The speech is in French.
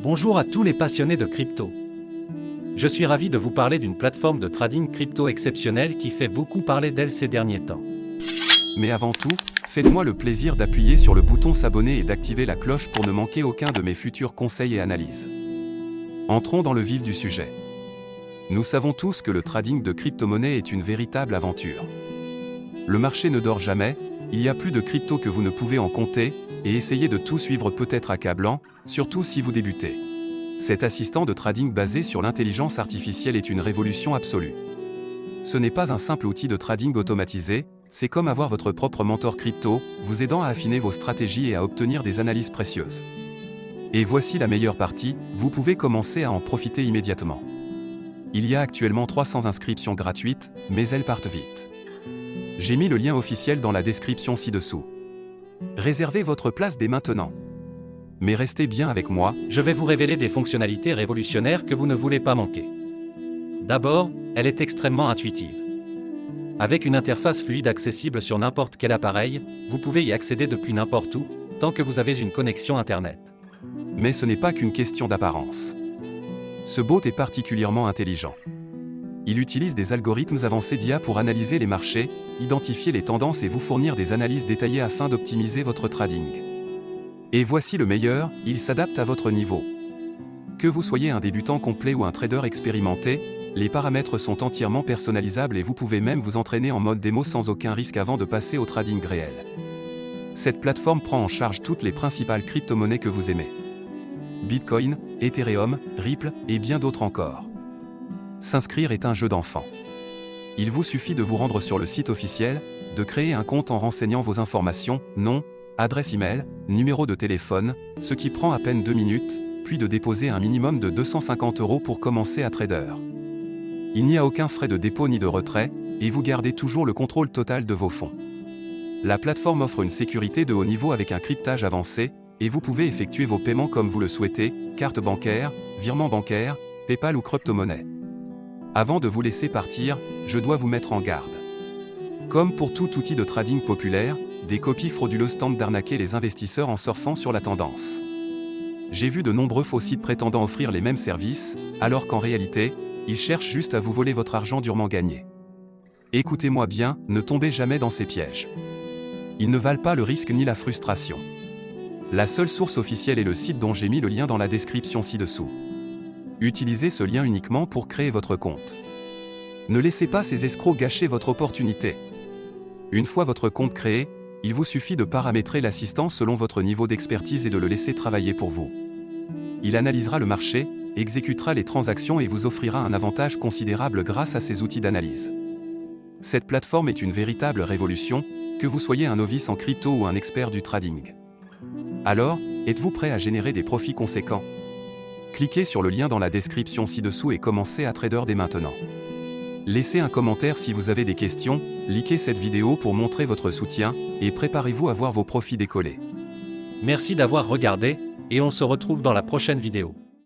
Bonjour à tous les passionnés de crypto. Je suis ravi de vous parler d'une plateforme de trading crypto exceptionnelle qui fait beaucoup parler d'elle ces derniers temps. Mais avant tout, faites-moi le plaisir d'appuyer sur le bouton s'abonner et d'activer la cloche pour ne manquer aucun de mes futurs conseils et analyses. Entrons dans le vif du sujet. Nous savons tous que le trading de crypto-monnaies est une véritable aventure. Le marché ne dort jamais, il y a plus de crypto que vous ne pouvez en compter, et essayer de tout suivre peut être accablant, surtout si vous débutez. Cet assistant de trading basé sur l'intelligence artificielle est une révolution absolue. Ce n'est pas un simple outil de trading automatisé, c'est comme avoir votre propre mentor crypto, vous aidant à affiner vos stratégies et à obtenir des analyses précieuses. Et voici la meilleure partie, vous pouvez commencer à en profiter immédiatement. Il y a actuellement 300 inscriptions gratuites, mais elles partent vite. J'ai mis le lien officiel dans la description ci-dessous. Réservez votre place dès maintenant. Mais restez bien avec moi, Je vais vous révéler des fonctionnalités révolutionnaires que vous ne voulez pas manquer. D'abord, elle est extrêmement intuitive. Avec une interface fluide accessible sur n'importe quel appareil, vous pouvez y accéder depuis n'importe où, tant que vous avez une connexion Internet. mais ce n'est pas qu'une question d'apparence. Ce bot est particulièrement intelligent. Il utilise des algorithmes avancés d'IA pour analyser les marchés, identifier les tendances et vous fournir des analyses détaillées afin d'optimiser votre trading. Et voici le meilleur, il s'adapte à votre niveau. Que vous soyez un débutant complet ou un trader expérimenté, les paramètres sont entièrement personnalisables et vous pouvez même vous entraîner en mode démo sans aucun risque avant de passer au trading réel. Cette plateforme prend en charge toutes les principales crypto-monnaies que vous aimez. Bitcoin, Ethereum, Ripple et bien d'autres encore. S'inscrire est un jeu d'enfant. Il vous suffit de vous rendre sur le site officiel, de créer un compte en renseignant vos informations, nom, adresse email, numéro de téléphone, ce qui prend à peine 2 minutes, puis de déposer un minimum de 250 € pour commencer à trader. Il n'y a aucun frais de dépôt ni de retrait, et vous gardez toujours le contrôle total de vos fonds. La plateforme offre une sécurité de haut niveau avec un cryptage avancé, et vous pouvez effectuer vos paiements comme vous le souhaitez, carte bancaire, virement bancaire, PayPal ou crypto-monnaie. Avant de vous laisser partir, je dois vous mettre en garde. Comme pour tout outil de trading populaire, des copies frauduleuses tentent d'arnaquer les investisseurs en surfant sur la tendance. J'ai vu de nombreux faux sites prétendant offrir les mêmes services, alors qu'en réalité, ils cherchent juste à vous voler votre argent durement gagné. Écoutez-moi bien, ne tombez jamais dans ces pièges. Ils ne valent pas le risque ni la frustration. La seule source officielle est le site dont j'ai mis le lien dans la description ci-dessous. Utilisez ce lien uniquement pour créer votre compte. Ne laissez pas ces escrocs gâcher votre opportunité. Une fois votre compte créé, il vous suffit de paramétrer l'assistant selon votre niveau d'expertise et de le laisser travailler pour vous. Il analysera le marché, exécutera les transactions et vous offrira un avantage considérable grâce à ses outils d'analyse. Cette plateforme est une véritable révolution, que vous soyez un novice en crypto ou un expert du trading. Alors, êtes-vous prêt à générer des profits conséquents? Cliquez sur le lien dans la description ci-dessous et commencez à trader dès maintenant. Laissez un commentaire si vous avez des questions, likez cette vidéo pour montrer votre soutien, et préparez-vous à voir vos profits décoller. Merci d'avoir regardé, et on se retrouve dans la prochaine vidéo.